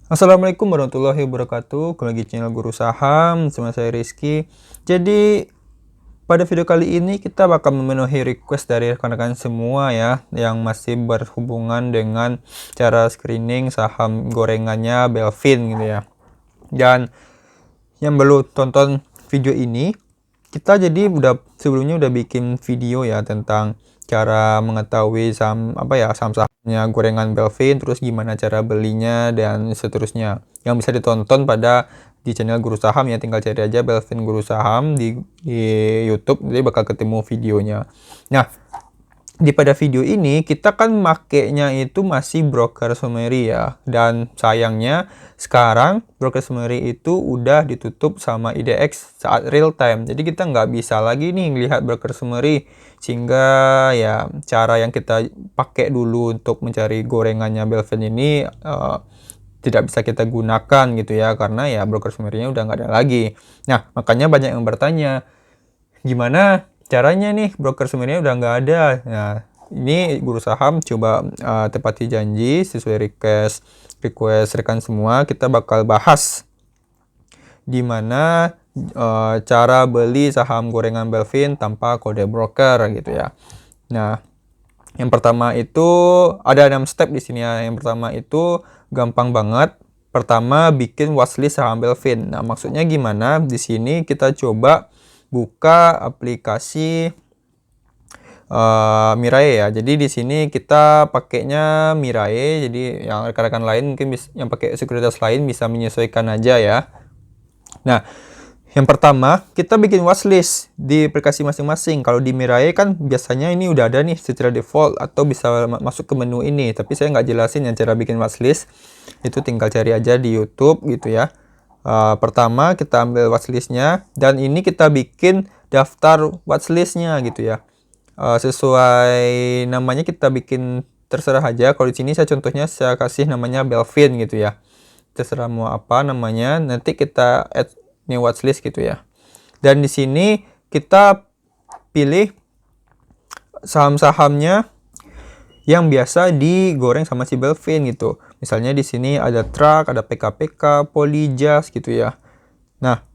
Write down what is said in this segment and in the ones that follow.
Assalamualaikum warahmatullahi wabarakatuh. Kembali lagi channel Guru Saham, sama saya Rizky. Jadi pada video kali ini kita bakal memenuhi request dari rekan-rekan semua ya, yang masih berhubungan dengan cara screening saham gorengannya Belvin gitu ya. Dan yang belum tonton video ini, kita jadi sebelumnya udah bikin video ya tentang cara mengetahui saham-sahamnya gorengan Belvin, terus gimana cara belinya dan seterusnya. Yang bisa ditonton di channel Guru Saham ya, tinggal cari aja Belvin Guru Saham di YouTube, jadi bakal ketemu videonya. Nah, pada video ini kita kan makainya itu masih broker summary ya, dan sayangnya sekarang broker summary itu udah ditutup sama IDX saat real time, jadi kita nggak bisa lagi nih melihat broker summary, sehingga ya cara yang kita pakai dulu untuk mencari gorengannya Belvin ini tidak bisa kita gunakan gitu ya, karena ya broker summary-nya udah nggak ada lagi. Nah, makanya banyak yang bertanya, gimana caranya nih broker summary-nya udah nggak ada. Nah, ini Guru Saham coba tepati janji sesuai request rekan semua, kita bakal bahas dimana cara beli saham gorengan Belvin tanpa kode broker gitu ya. Nah, yang pertama itu ada 6 step di sini ya. Yang pertama itu gampang banget. Pertama, bikin watchlist saham Belvin. Nah, maksudnya gimana? Di sini kita coba buka aplikasi Mirai ya. Jadi di sini kita pakainya Mirai. Jadi yang rekan-rekan lain mungkin yang pakai sekuritas lain bisa menyesuaikan aja ya. Nah, yang pertama kita bikin watchlist di aplikasi masing-masing. Kalau di Mirai kan biasanya ini udah ada nih secara default atau bisa masuk ke menu ini. Tapi saya nggak jelasin yang cara bikin watchlist. Itu tinggal cari aja di YouTube gitu ya. Pertama kita ambil watchlistnya, dan ini kita bikin daftar watchlistnya gitu ya. Sesuai namanya kita bikin terserah aja. Kalau di sini contohnya saya kasih namanya Belvin gitu ya. Terserah mau apa namanya, nanti kita add new watchlist gitu ya. Dan di sini kita pilih saham-sahamnya yang biasa digoreng sama si Belvin gitu. Misalnya di sini ada Truck, ada PKPK, Polyjas gitu ya. Nah,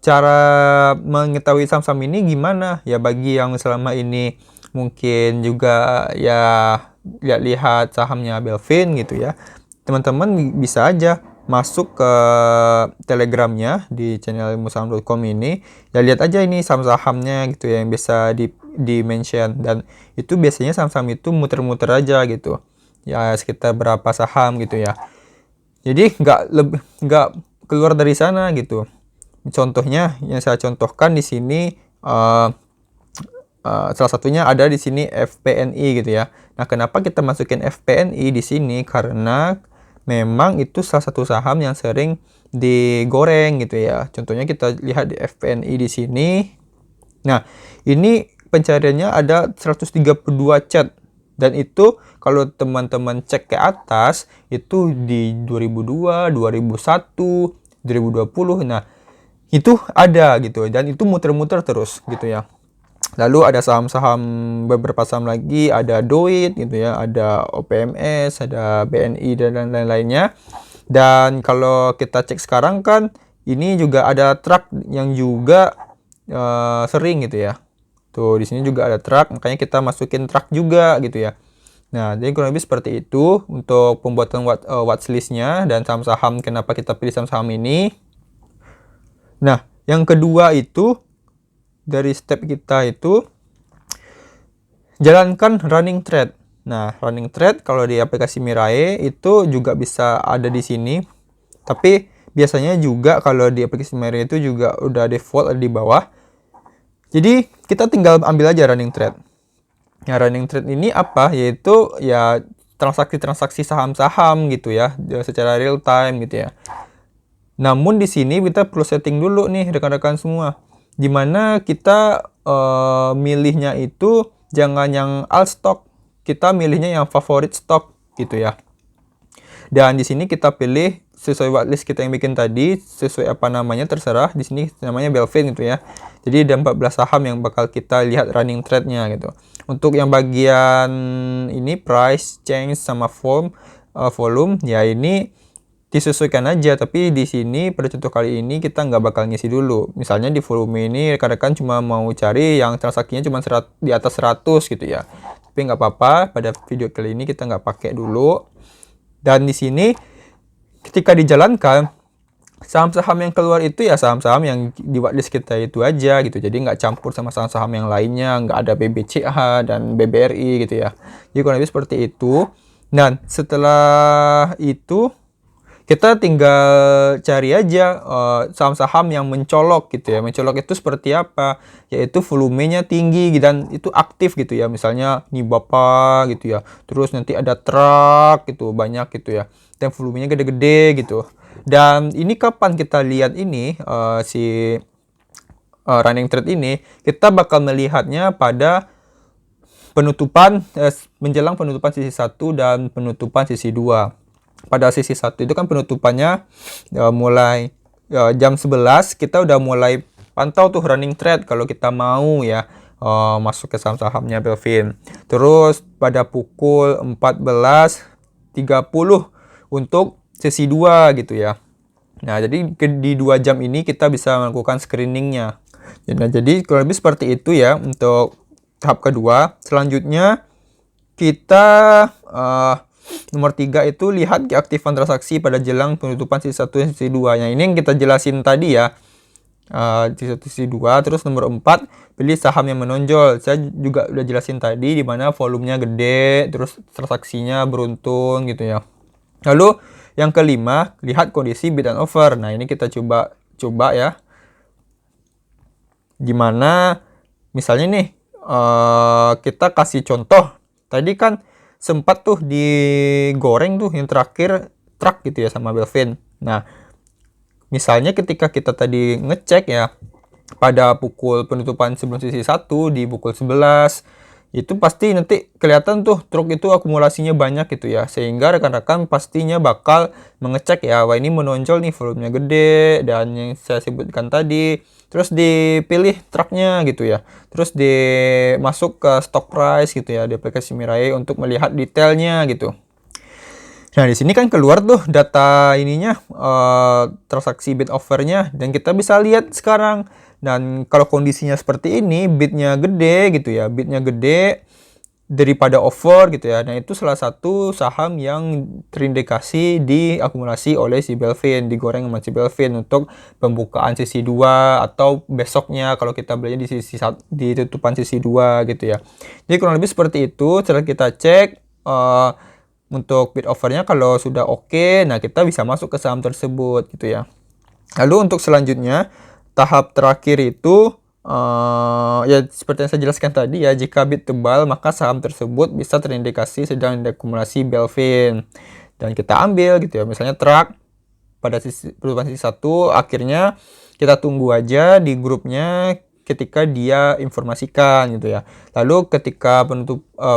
cara mengetahui saham-saham ini gimana? Ya bagi yang selama ini mungkin juga ya lihat sahamnya Belvin gitu ya, teman-teman bisa aja masuk ke telegramnya di channel ilmusaham.com ini, ya lihat aja ini saham-sahamnya gitu ya, yang bisa di mention, dan itu biasanya saham-saham itu muter-muter aja gitu ya, sekitar berapa saham gitu ya, jadi nggak keluar dari sana gitu. Contohnya yang saya contohkan di sini, salah satunya ada di sini FPNI gitu ya. Nah, kenapa kita masukin FPNI di sini? Karena memang itu salah satu saham yang sering digoreng gitu ya. Contohnya kita lihat di FPNI di sini. Nah, ini pencariannya ada 132 chat, dan itu kalau teman-teman cek ke atas itu di 2002, 2001, 2020. Nah, itu ada gitu, dan itu muter-muter terus gitu ya. Lalu ada saham-saham, beberapa saham lagi, ada Doit gitu ya, ada OPMS, ada BNI dan lain-lainnya. Dan kalau kita cek sekarang kan ini juga ada Truck yang juga sering gitu ya. Tuh di sini juga ada Truck, makanya kita masukin Truck juga gitu ya. Nah, jadi kurang lebih seperti itu untuk pembuatan watchlistnya dan saham-saham, kenapa kita pilih saham-saham ini. Nah, yang kedua itu dari step kita itu jalankan running trade. Nah, running trade kalau di aplikasi Mirai itu juga bisa ada di sini. Tapi biasanya juga kalau di aplikasi Mirai itu juga udah default ada di bawah. Jadi kita tinggal ambil aja running trade. Ya, running trade ini apa? Yaitu ya transaksi-transaksi saham-saham gitu ya, secara real time gitu ya. Namun di sini kita perlu setting dulu nih rekan-rekan semua, dimana kita milihnya itu jangan yang all stock, kita milihnya yang favorit stock gitu ya. Dan di sini kita pilih sesuai whitelist kita yang bikin tadi, sesuai apa namanya terserah. Di sini namanya Belvin gitu ya. Jadi ada 14 saham yang bakal kita lihat running trade-nya gitu. Untuk yang bagian ini price, change sama volume ya, ini disesuaikan aja. Tapi di sini pada contoh kali ini kita nggak bakal ngisi dulu. Misalnya di volume ini rekan-rekan cuma mau cari yang transaksinya cuma di atas 100 gitu ya. Tapi nggak apa-apa, pada video kali ini kita nggak pakai dulu. Dan di sini ketika dijalankan, saham-saham yang keluar itu ya saham-saham yang di whitelist kita itu aja gitu. Jadi nggak campur sama saham-saham yang lainnya, nggak ada BBCH dan BBRI gitu ya. Jadi kurang lebih seperti itu. Dan setelah itu kita tinggal cari aja saham-saham yang mencolok gitu ya. Mencolok itu seperti apa? Yaitu volumenya tinggi dan itu aktif gitu ya. Misalnya Nibapa gitu ya. Terus nanti ada Truk gitu, banyak gitu ya. Dan volumenya gede-gede gitu. Dan ini kapan kita lihat ini si running trade ini, kita bakal melihatnya pada penutupan menjelang penutupan sisi 1 dan penutupan sisi 2. Pada sisi 1 itu kan penutupannya mulai jam 11 kita udah mulai pantau tuh running trade kalau kita mau ya masuk ke saham-sahamnya Belvin. Terus pada pukul 14.30 untuk sesi 2 gitu ya. Nah, jadi di 2 jam ini kita bisa melakukan screeningnya. Nah, jadi kurang lebih seperti itu ya untuk tahap kedua. Selanjutnya kita nomor 3 itu lihat keaktifan transaksi pada jelang penutupan sisi 1 dan sisi 2. Yang ini yang kita jelasin tadi ya. Sisi 1 sisi 2. Terus nomor 4 pilih saham yang menonjol. Saya juga udah jelasin tadi di mana volumenya gede, terus transaksinya beruntun gitu ya. Lalu yang kelima, lihat kondisi bid and offer. Nah, ini kita coba ya. Gimana misalnya nih kita kasih contoh. Tadi kan sempat tuh digoreng tuh yang terakhir Truk gitu ya sama Belvin. Nah, misalnya ketika kita tadi ngecek ya pada pukul penutupan sebelum sisi 1 di pukul 11 itu pasti nanti kelihatan tuh truk itu akumulasinya banyak gitu ya, sehingga rekan-rekan pastinya bakal mengecek ya, wah ini menonjol nih, volumenya gede dan yang saya sebutkan tadi, terus dipilih truknya gitu ya, terus dimasuk ke stock price gitu ya di aplikasi Mirai untuk melihat detailnya gitu. Nah, di sini kan keluar tuh data ininya, transaksi bid offernya, dan kita bisa lihat sekarang. Dan kalau kondisinya seperti ini, bidnya gede gitu ya, bidnya gede daripada offer gitu ya. Nah, itu salah satu saham yang terindikasi diakumulasi oleh si Belvin, digoreng sama si Belvin untuk pembukaan sisi 2 atau besoknya kalau kita belinya di tutupan sisi 2 gitu ya. Jadi kurang lebih seperti itu. Setelah kita cek untuk bid offernya kalau sudah oke, nah kita bisa masuk ke saham tersebut gitu ya. Lalu untuk selanjutnya tahap terakhir itu ya seperti yang saya jelaskan tadi ya, jika bid tebal maka saham tersebut bisa terindikasi sedang diakumulasi Belvin dan kita ambil gitu ya. Misalnya Truk pada penutupan sisi 1, akhirnya kita tunggu aja di grupnya ketika dia informasikan gitu ya. Lalu ketika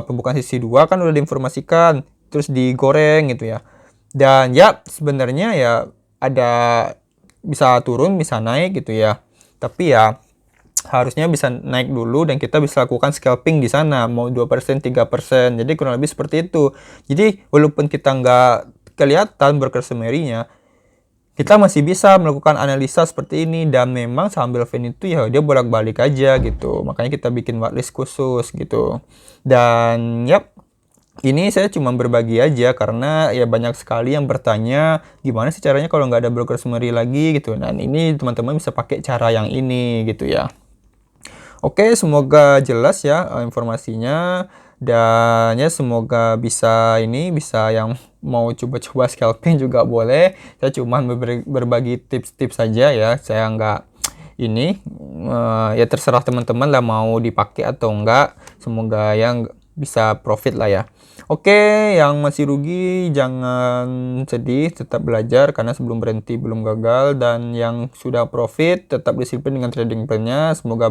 pembukaan sisi 2 kan udah diinformasikan, terus digoreng gitu ya. Dan ya sebenarnya ya ada bisa turun, bisa naik gitu ya. Tapi ya harusnya bisa naik dulu dan kita bisa lakukan scalping di sana, mau 2%, 3%. Jadi kurang lebih seperti itu. Jadi walaupun kita nggak kelihatan broker summary-nya, kita masih bisa melakukan analisa seperti ini. Dan memang saham Belvin itu ya dia bolak-balik aja gitu. Makanya kita bikin whitelist khusus gitu. Dan yap, ini saya cuma berbagi aja karena ya banyak sekali yang bertanya gimana sih caranya kalau nggak ada broker summary lagi gitu. Dan ini teman-teman bisa pakai cara yang ini gitu ya. Oke, semoga jelas ya informasinya, dan ya semoga bisa yang mau coba-coba scalping juga boleh. Saya cuma berbagi tips-tips saja ya. Saya nggak ya terserah teman-teman lah mau dipakai atau enggak. Semoga yang bisa profit lah ya. Oke, yang masih rugi jangan sedih, tetap belajar karena sebelum berhenti belum gagal. Dan yang sudah profit tetap disiplin dengan trading plan-nya. Semoga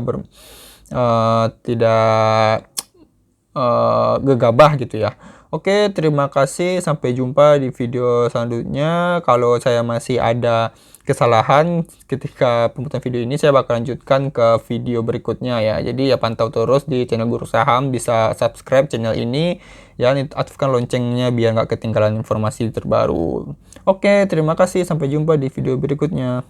tidak gegabah gitu ya. Oke, terima kasih. Sampai jumpa di video selanjutnya. Kalau saya masih ada kesalahan ketika pembuatan video ini, saya bakal lanjutkan ke video berikutnya ya. Jadi ya pantau terus di channel Guru Saham, bisa subscribe channel ini ya, aktifkan loncengnya biar nggak ketinggalan informasi terbaru. Oke, terima kasih. Sampai jumpa di video berikutnya.